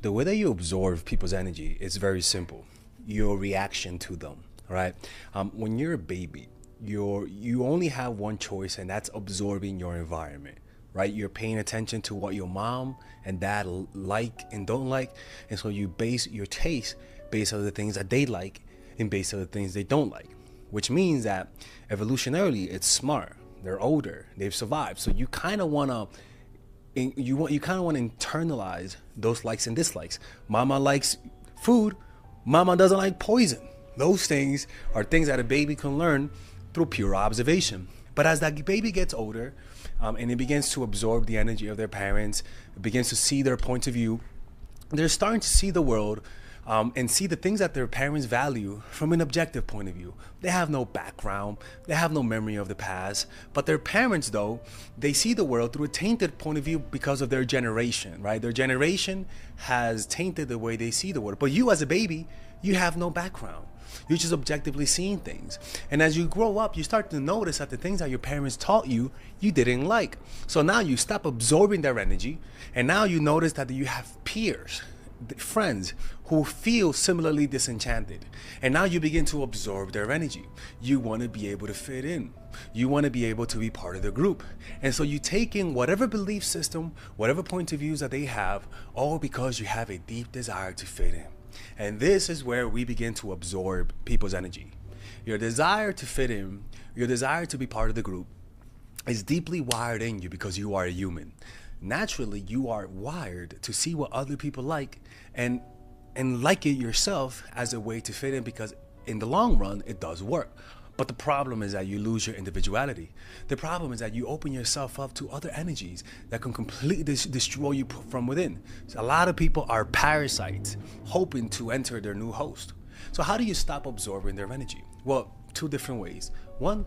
The way that you absorb people's energy is very simple. Your reaction to them, right? When you're a baby, you only have one choice, and that's absorbing your environment, right? You're paying attention to what your mom and dad like and don't like, and so you base your taste based on the things that they like and based on the things they don't like. Which means that evolutionarily, it's smart. They're older, they've survived, so you kind of wanna you kind of want to internalize those likes and dislikes. Mama likes food, mama doesn't like poison. Those things are things that a baby can learn through pure observation. But as that baby gets older, and it begins to absorb the energy of their parents, it begins to see their point of view, they're starting to see the world, and see the things that their parents value from an objective point of view. They have no background, they have no memory of the past, but their parents, though, they see the world through a tainted point of view because of their generation, right? Their generation has tainted the way they see the world. But you as a baby, you have no background. You're just objectively seeing things. And as you grow up, you start to notice that the things that your parents taught you, you didn't like. So now you stop absorbing their energy, and now you notice that you have peers, friends who feel similarly disenchanted, and now you begin to absorb their energy. You want to be able to fit in, you want to be able to be part of the group, and so you take in whatever belief system, whatever point of views that they have, all because you have a deep desire to fit in. And this is where we begin to absorb people's energy. Your desire to fit in, your desire to be part of the group, is deeply wired in you because you are a human. Naturally, you are wired to see what other people like and like it yourself as a way to fit in, because in the long run it does work. But the problem is that you lose your individuality. The problem is that you open yourself up to other energies that can completely destroy you from within. So a lot of people are parasites hoping to enter their new host. So how do you stop absorbing their energy? Well, two different ways. One,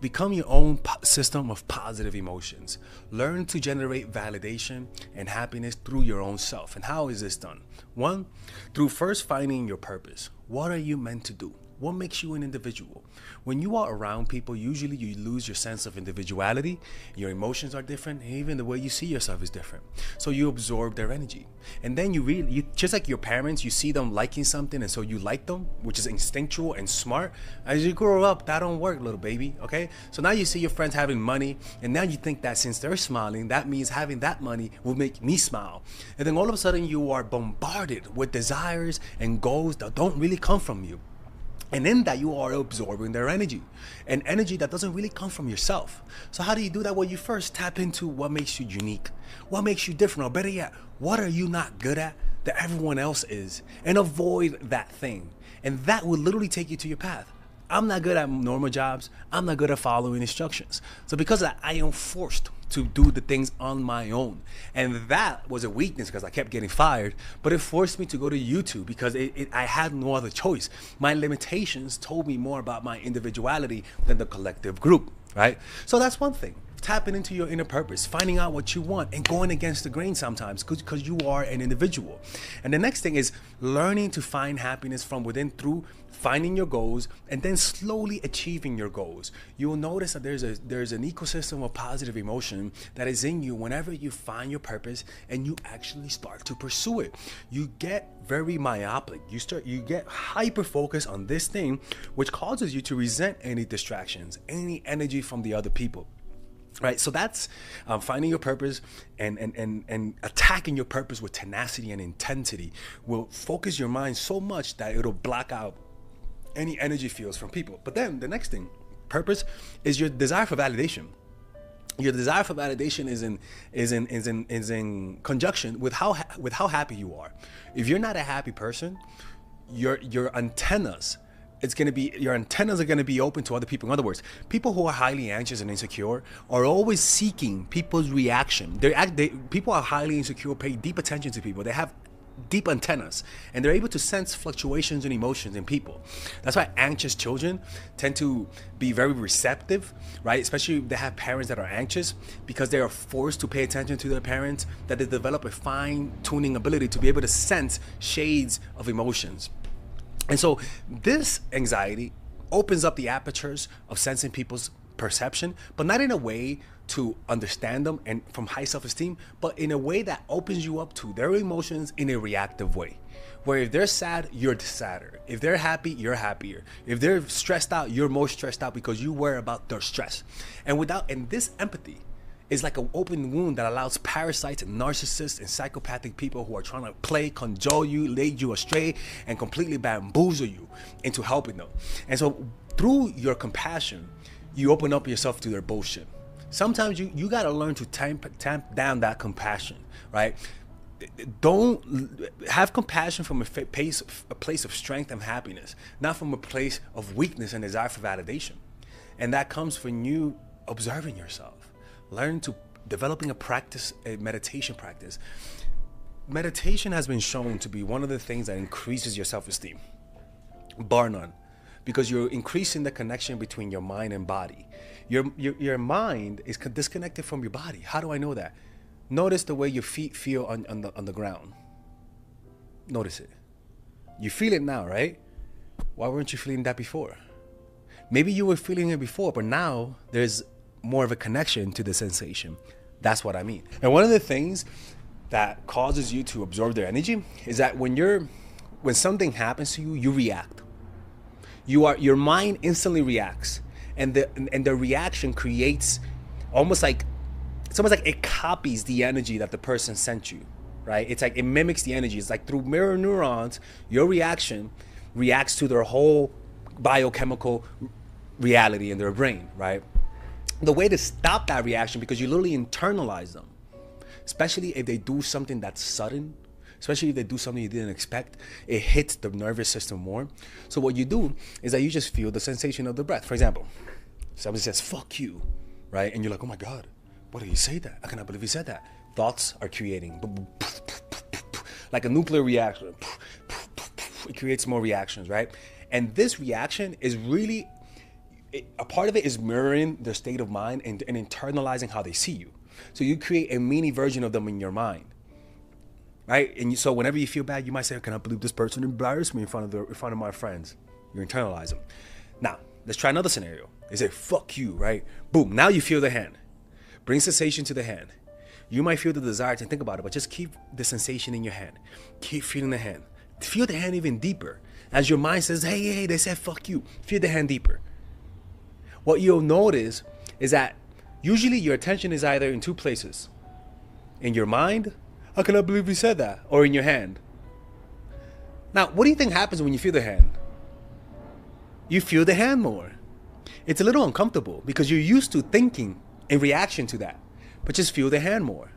become your own system of positive emotions. Learn to generate validation and happiness through your own self. And how is this done? One, through first finding your purpose. What are you meant to do? What makes you an individual? When you are around people, usually you lose your sense of individuality. Your emotions are different. Even the way you see yourself is different. So you absorb their energy. And then you just like your parents, you see them liking something, and so you like them, which is instinctual and smart. As you grow up, that don't work, little baby, okay? So now you see your friends having money, and now you think that since they're smiling, that means having that money will make me smile. And then all of a sudden you are bombarded with desires and goals that don't really come from you. And in that, you are absorbing their energy, an energy that doesn't really come from yourself. So how do you do that? Well, you first tap into what makes you unique, what makes you different, or better yet, what are you not good at that everyone else is, and avoid that thing. And that will literally take you to your path. I'm not good at normal jobs. I'm not good at following instructions. So because of that, I am forced to do the things on my own. And that was a weakness because I kept getting fired, but it forced me to go to YouTube because I had no other choice. My limitations told me more about my individuality than the collective group, right? So that's one thing. Tapping into your inner purpose, finding out what you want, and going against the grain sometimes because you are an individual. And the next thing is learning to find happiness from within through finding your goals and then slowly achieving your goals. You will notice that there's an ecosystem of positive emotion that is in you whenever you find your purpose and you actually start to pursue it. You get very myopic. You get hyper focused on this thing, which causes you to resent any distractions, any energy from the other people. Right, so that's finding your purpose and attacking your purpose with tenacity and intensity will focus your mind so much that it'll block out any energy fields from people. But then the next thing, purpose, is your desire for validation. Your desire for validation is in conjunction with how happy you are. If you're not a happy person, your antennas are going to be open to other people. In other words, people who are highly anxious and insecure are always seeking people's reaction. People are highly insecure, pay deep attention to people. They have deep antennas, and they're able to sense fluctuations in emotions in people. That's why anxious children tend to be very receptive, right? Especially if they have parents that are anxious, because they are forced to pay attention to their parents, that they develop a fine-tuning ability to be able to sense shades of emotions. And so this anxiety opens up the apertures of sensing people's perception, but not in a way to understand them and from high self-esteem, but in a way that opens you up to their emotions in a reactive way. Where if they're sad, you're sadder. If they're happy, you're happier. If they're stressed out, you're more stressed out because you worry about their stress. And this empathy is like an open wound that allows parasites and narcissists and psychopathic people who are trying to play, cajole you, lead you astray, and completely bamboozle you into helping them. And so through your compassion, you open up yourself to their bullshit. Sometimes you got to learn to tamp down that compassion, right? Don't have compassion from a place of strength and happiness, not from a place of weakness and desire for validation. And that comes from you observing yourself. Learn to developing a meditation practice. Meditation has been shown to be one of the things that increases your self-esteem, bar none, because you're increasing the connection between your mind and body. Your mind is disconnected from your body. How do I know that? Notice the way your feet feel on the ground. Notice it. You feel it now, right? Why weren't you feeling that before? Maybe you were feeling it before, but now there's more of a connection to the sensation. That's what I mean. And one of the things that causes you to absorb their energy is that when something happens to you, you react. Your mind instantly reacts, and the reaction creates it's almost like it copies the energy that the person sent you, right? It's like it mimics the energy. It's like through mirror neurons, your reaction reacts to their whole biochemical reality in their brain, right? The way to stop that reaction, because you literally internalize them, especially if they do something that's sudden, especially if they do something you didn't expect, it hits the nervous system more. So what you do is that you just feel the sensation of the breath. For example, somebody says, fuck you, right? And you're like, oh my God, what did he say that? I cannot believe he said that. Thoughts are creating like a nuclear reaction. It creates more reactions, right? And this reaction is really, a part of it is mirroring their state of mind and internalizing how they see you. So you create a mini version of them in your mind, right? And so whenever you feel bad, you might say, I cannot believe this person embarrassed me in front of my friends. You internalize them. Now, let's try another scenario. They say, fuck you, right? Boom, now you feel the hand. Bring sensation to the hand. You might feel the desire to think about it, but just keep the sensation in your hand. Keep feeling the hand. Feel the hand even deeper. As your mind says, hey, they said fuck you. Feel the hand deeper. What you'll notice is that usually your attention is either in two places. In your mind, I cannot believe you said that, or in your hand. Now, what do you think happens when you feel the hand? You feel the hand more. It's a little uncomfortable because you're used to thinking in reaction to that, but just feel the hand more.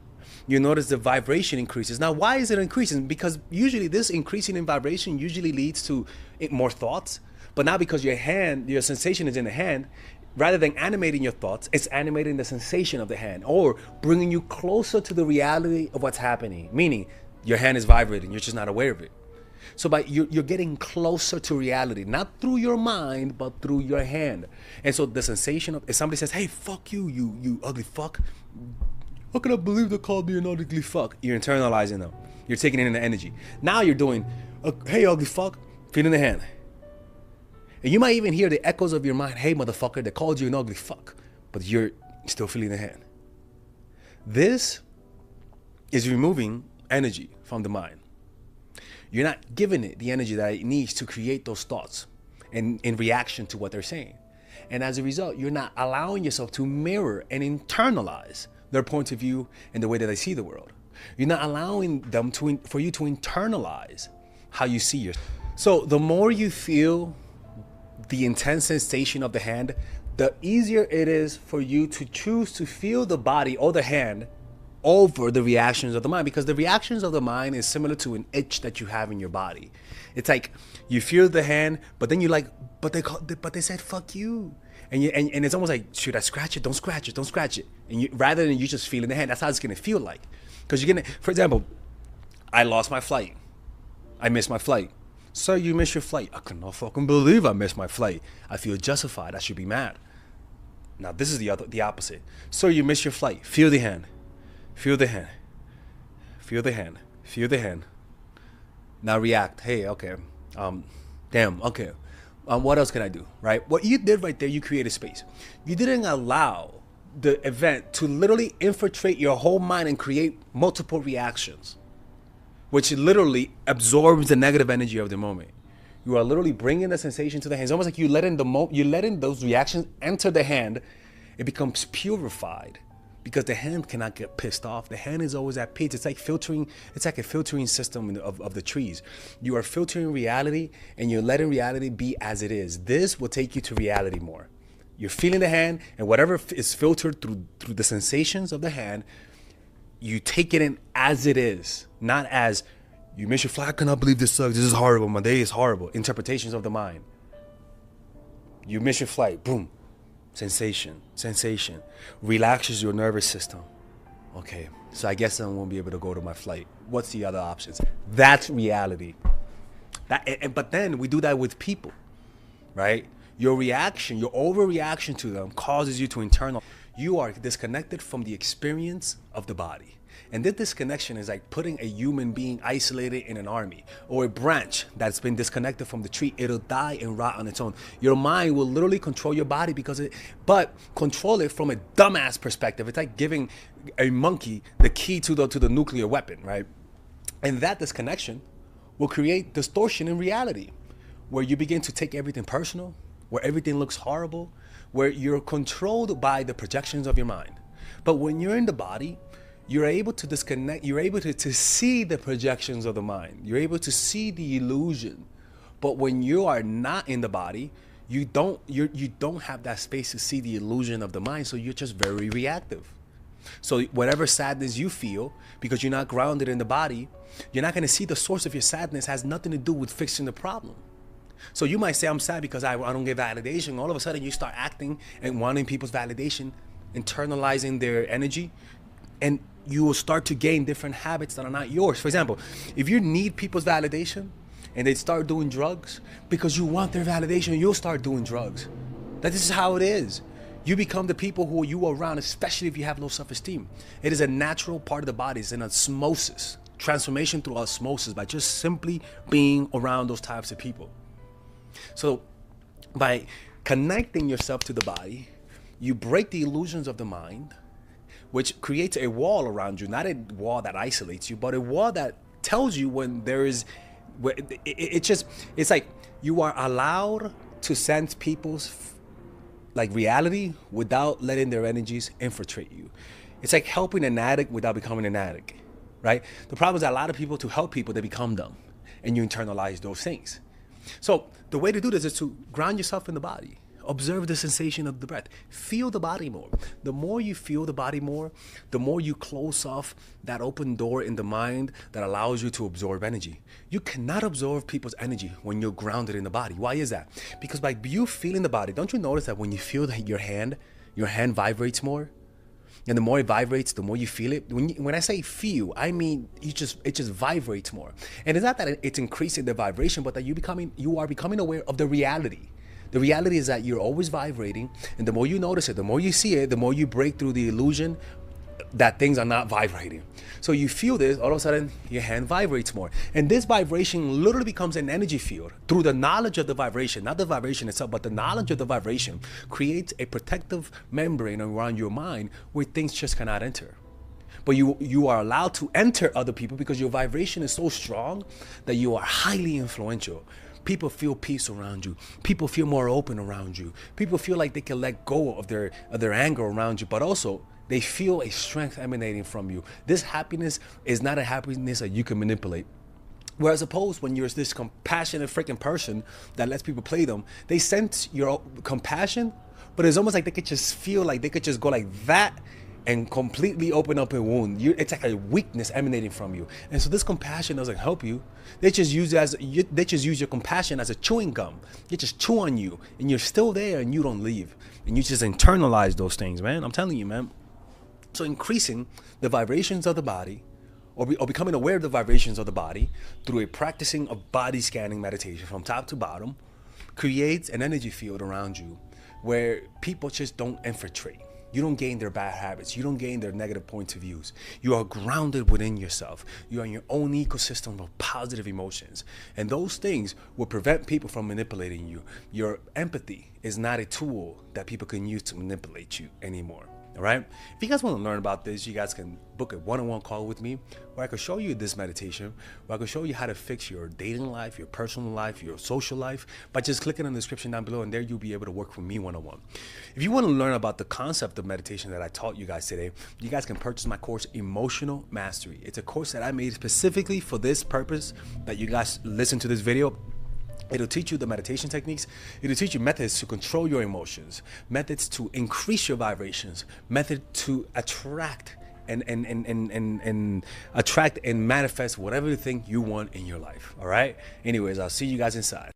You notice the vibration increases. Now, why is it increasing? Because usually this increasing in vibration usually leads to more thoughts, but now because your sensation is in the hand, rather than animating your thoughts, it's animating the sensation of the hand, or bringing you closer to the reality of what's happening, meaning your hand is vibrating, you're just not aware of it. So you're getting closer to reality, not through your mind, but through your hand. And so the sensation of, if somebody says, hey, fuck you, you ugly fuck. How can I believe they called me an ugly fuck? You're internalizing them. You're taking in the energy. Now you're doing, hey, ugly fuck, feeling the hand. And you might even hear the echoes of your mind, hey, motherfucker, they called you an ugly fuck, but you're still feeling the hand. This is removing energy from the mind. You're not giving it the energy that it needs to create those thoughts in reaction to what they're saying. And as a result, you're not allowing yourself to mirror and internalize their point of view and the way that they see the world. You're not allowing them for you to internalize how you see yourself. So the more you feel the intense sensation of the hand, the easier it is for you to choose to feel the body or the hand over the reactions of the mind, because the reactions of the mind is similar to an itch that you have in your body. It's like you feel the hand, but then you're like, but they said fuck you, and it's almost like, should I scratch it? Don't scratch it. Don't scratch it. And rather than you just feeling the hand, that's how it's gonna feel like. Because you're gonna, for example, I lost my flight. I missed my flight. Sir, you missed your flight. I cannot fucking believe I missed my flight. I feel justified. I should be mad. Now this is the opposite. Sir, you missed your flight. Feel the hand. Feel the hand. Feel the hand. Feel the hand. Now react. Hey, okay. Damn, okay. What else can I do, right? What you did right there, you created space. You didn't allow the event to literally infiltrate your whole mind and create multiple reactions, which literally absorbs the negative energy of the moment. You are literally bringing the sensation to the hand. It's almost like you letting those reactions enter the hand. It becomes purified because the hand cannot get pissed off. The hand is always at peace. It's like filtering. It's like a filtering system of the trees. You are filtering reality and you're letting reality be as it is. This will take you to reality more. You're feeling the hand, and whatever is filtered through the sensations of the hand, you take it in as it is, not as you miss your flight. I cannot believe this sucks. This is horrible. My day is horrible. Interpretations of the mind. You miss your flight. Boom. Sensation. Relaxes your nervous system. Okay, so I guess I won't be able to go to my flight. What's the other options? That's reality. But then we do that with people, right? Your reaction, your overreaction to them causes you to internal. You are disconnected from the experience of the body. And this disconnection is like putting a human being isolated in an army or a branch that's been disconnected from the tree. It'll die and rot on its own. Your mind will literally control your body but control it from a dumbass perspective. It's like giving a monkey the key to the nuclear weapon, right? And that disconnection will create distortion in reality, where you begin to take everything personal, where everything looks horrible, where you're controlled by the projections of your mind. But when you're in the body, you're able to disconnect. You're able to see the projections of the mind. You're able to see the illusion. But when you are not in the body, you don't have that space to see the illusion of the mind. So you're just very reactive. So whatever sadness you feel, because you're not grounded in the body, you're not going to see the source of your sadness has nothing to do with fixing the problem. So you might say, I'm sad because I don't get validation. All of a sudden you start acting and wanting people's validation, internalizing their energy, and you will start to gain different habits that are not yours. For example, if you need people's validation and they start doing drugs because you want their validation, you'll start doing drugs. This is how it is. You become the people who you are around, especially if you have low self-esteem. It is a natural part of the body. It's an osmosis, transformation through osmosis by just simply being around those types of people. So by connecting yourself to the body, you break the illusions of the mind, which creates a wall around you, not a wall that isolates you, but a wall that tells you when there is, it's like you are allowed to sense people's like reality without letting their energies infiltrate you. It's like helping an addict without becoming an addict, right? The problem is that a lot of people, to help people, they become them, and you internalize those things. So the way to do this is to ground yourself in the body. Observe the sensation of the breath. Feel the body more. The more you feel the body more, the more you close off that open door in the mind that allows you to absorb energy. You cannot absorb people's energy when you're grounded in the body. Why is that? Because by you feeling the body, don't you notice that when you feel your hand vibrates more? And the more it vibrates, the more you feel it. When I say feel, I mean it just vibrates more. And it's not that it's increasing the vibration, but that you are becoming aware of the reality. The reality is that you're always vibrating, and the more you notice it, the more you see it, the more you break through the illusion that things are not vibrating. So you feel this, all of a sudden your hand vibrates more. And this vibration literally becomes an energy field through the knowledge of the vibration, not the vibration itself, but the knowledge of the vibration creates a protective membrane around your mind where things just cannot enter. But you are allowed to enter other people because your vibration is so strong that you are highly influential. People feel peace around you. People feel more open around you. People feel like they can let go of their anger around you, but also they feel a strength emanating from you. This happiness is not a happiness that you can manipulate. Whereas opposed when you're this compassionate freaking person that lets people play them, they sense your compassion, but it's almost like they could just feel like they could just go like that and completely open up a wound. It's like a weakness emanating from you. And so this compassion doesn't help you. They just use your compassion as a chewing gum. They just chew on you and you're still there and you don't leave. And you just internalize those things, man. I'm telling you, man. So increasing the vibrations of the body or becoming aware of the vibrations of the body through a practicing of body scanning meditation from top to bottom creates an energy field around you where people just don't infiltrate. You don't gain their bad habits. You don't gain their negative points of views. You are grounded within yourself. You are in your own ecosystem of positive emotions. And those things will prevent people from manipulating you. Your empathy is not a tool that people can use to manipulate you anymore. All right. If you guys want to learn about this, you guys can book a one-on-one call with me where I can show you this meditation, where I can show you how to fix your dating life, your personal life, your social life by just clicking on the description down below, and there you'll be able to work with me one-on-one. If you want to learn about the concept of meditation that I taught you guys today, you guys can purchase my course, Emotional Mastery. It's a course that I made specifically for this purpose, that you guys listen to this video. It'll teach you the meditation techniques. It'll teach you methods to control your emotions, methods to increase your vibrations, method to attract and attract and manifest whatever you think you want in your life. All right. Anyways, I'll see you guys inside.